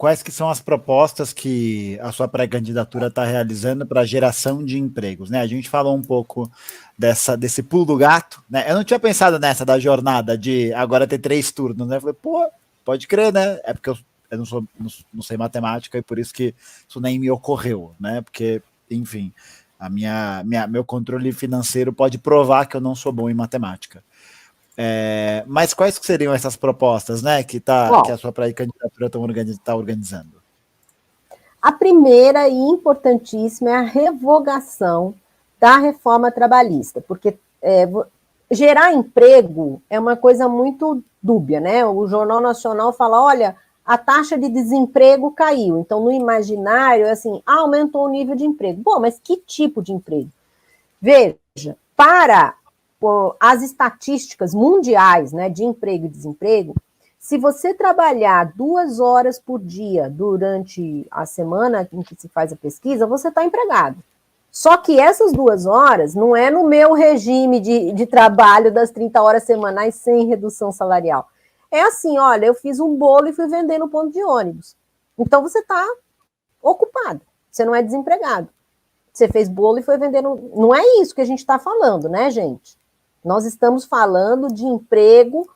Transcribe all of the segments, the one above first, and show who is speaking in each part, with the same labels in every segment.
Speaker 1: quais que são as propostas que a sua pré-candidatura está realizando para a geração de empregos, né? A gente falou um pouco desse pulo do gato, né? Eu não tinha pensado nessa da jornada de agora ter 3 turnos, né? Eu falei, pô, pode crer, né? É porque eu não sei matemática e por isso que isso nem me ocorreu, né? Porque, enfim, meu controle financeiro pode provar que eu não sou bom em matemática. Mas quais que seriam essas propostas, né, que a sua pré-candidatura está organizando?
Speaker 2: A primeira e importantíssima é a revogação da reforma trabalhista, porque gerar emprego é uma coisa muito dúbia, né? O Jornal Nacional fala, olha, a taxa de desemprego caiu, então no imaginário é assim, aumentou o nível de emprego. Bom, mas que tipo de emprego? Veja, para as estatísticas mundiais, né, de emprego e desemprego, se você trabalhar 2 horas por dia durante a semana em que se faz a pesquisa, você está empregado. Só que essas 2 horas não é no meu regime de trabalho das 30 horas semanais sem redução salarial. É assim, olha, eu fiz um bolo e fui vender no ponto de ônibus. Então você está ocupado, você não é desempregado. Você fez bolo e foi vender no... Não é isso que a gente está falando, né, gente? Nós estamos falando de emprego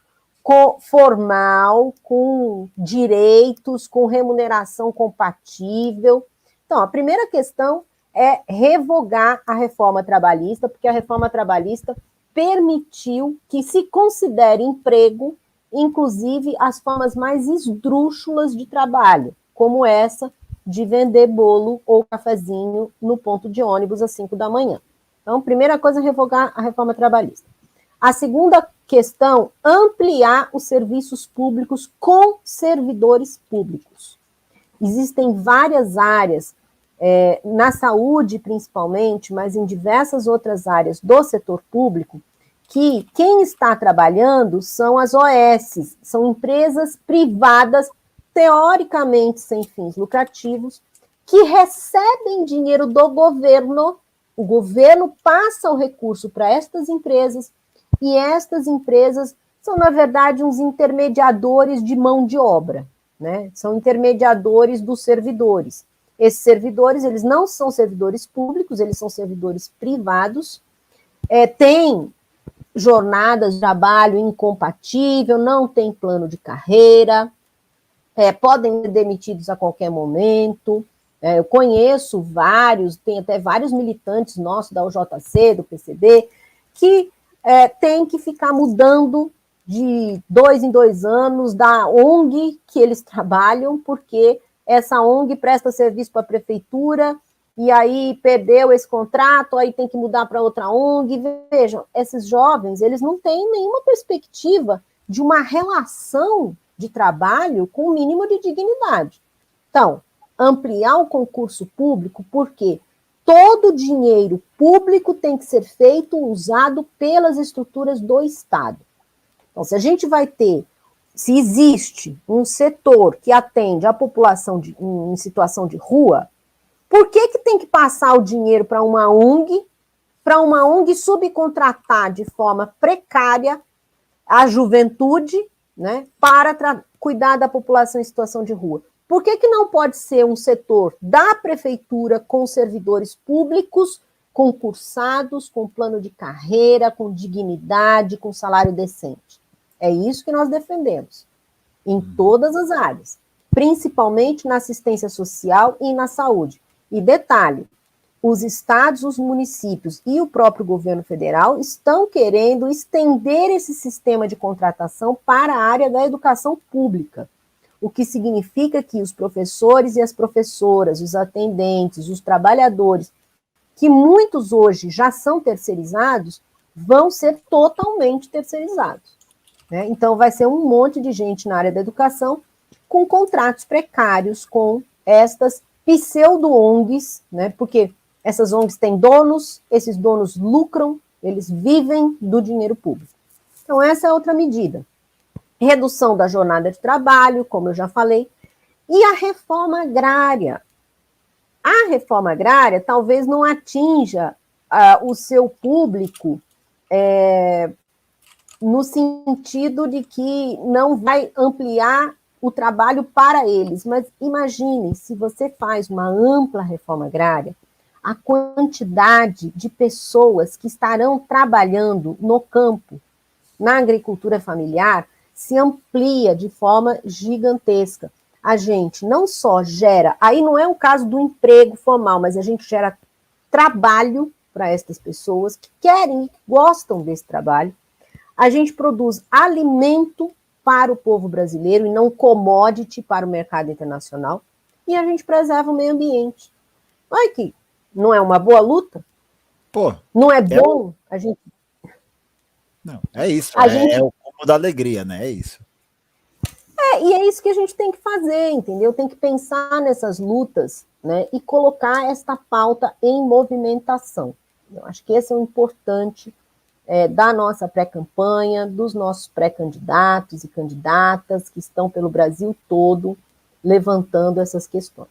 Speaker 2: formal, com direitos, com remuneração compatível. Então, a primeira questão é revogar a reforma trabalhista, porque a reforma trabalhista permitiu que se considere emprego, inclusive, as formas mais esdrúxulas de trabalho, como essa de vender bolo ou cafezinho no ponto de ônibus às 5 da manhã. Então, primeira coisa, revogar a reforma trabalhista. A segunda questão, ampliar os serviços públicos com servidores públicos. Existem várias áreas, na saúde principalmente, mas em diversas outras áreas do setor público, que quem está trabalhando são as OS, são empresas privadas, teoricamente sem fins lucrativos, que recebem dinheiro do governo, o governo passa o recurso para estas empresas, e estas empresas são, na verdade, uns intermediadores de mão de obra, né? São intermediadores dos servidores. Esses servidores, eles não são servidores públicos, eles são servidores privados, têm jornadas de trabalho incompatível, não tem plano de carreira, podem ser demitidos a qualquer momento. Eu conheço vários, tem até vários militantes nossos da UJC, do PCB, que tem que ficar mudando de 2 em 2 anos da ONG que eles trabalham, porque essa ONG presta serviço para a prefeitura, e aí perdeu esse contrato, aí tem que mudar para outra ONG. Vejam, esses jovens, eles não têm nenhuma perspectiva de uma relação de trabalho com o mínimo de dignidade. Então, ampliar o concurso público, porque todo o dinheiro público tem que ser feito, usado pelas estruturas do Estado. Então, se a gente vai ter, se existe um setor que atende a população em situação de rua, por que tem que passar o dinheiro para uma ONG subcontratar de forma precária a juventude, né, para cuidar da população em situação de rua? Por que não pode ser um setor da prefeitura com servidores públicos, concursados, com plano de carreira, com dignidade, com salário decente? É isso que nós defendemos, em todas as áreas, principalmente na assistência social e na saúde. E detalhe, os estados, os municípios e o próprio governo federal estão querendo estender esse sistema de contratação para a área da educação pública, o que significa que os professores e as professoras, os atendentes, os trabalhadores, que muitos hoje já são terceirizados, vão ser totalmente terceirizados, né? Então, vai ser um monte de gente na área da educação com contratos precários com estas pseudo-ONGs, né? Porque essas ONGs têm donos, esses donos lucram, eles vivem do dinheiro público. Então, essa é outra medida. Redução da jornada de trabalho, como eu já falei, e a reforma agrária. A reforma agrária talvez não atinja o seu público no sentido de que não vai ampliar o trabalho para eles, mas imaginem, se você faz uma ampla reforma agrária, a quantidade de pessoas que estarão trabalhando no campo, na agricultura familiar, se amplia de forma gigantesca. A gente não só gera, aí não é o caso do emprego formal, mas a gente gera trabalho para estas pessoas que querem e gostam desse trabalho. A gente produz alimento para o povo brasileiro e não commodity para o mercado internacional. E a gente preserva o meio ambiente. Olha aqui, não é uma boa luta?
Speaker 1: Pô,
Speaker 2: não é bom a gente...
Speaker 1: Não, é isso,
Speaker 2: gente...
Speaker 1: é o como da alegria, né? É isso.
Speaker 2: E é isso que a gente tem que fazer, entendeu? Tem que pensar nessas lutas, né? E colocar esta pauta em movimentação. Eu acho que esse é o importante da nossa pré-campanha, dos nossos pré-candidatos e candidatas que estão pelo Brasil todo levantando essas questões.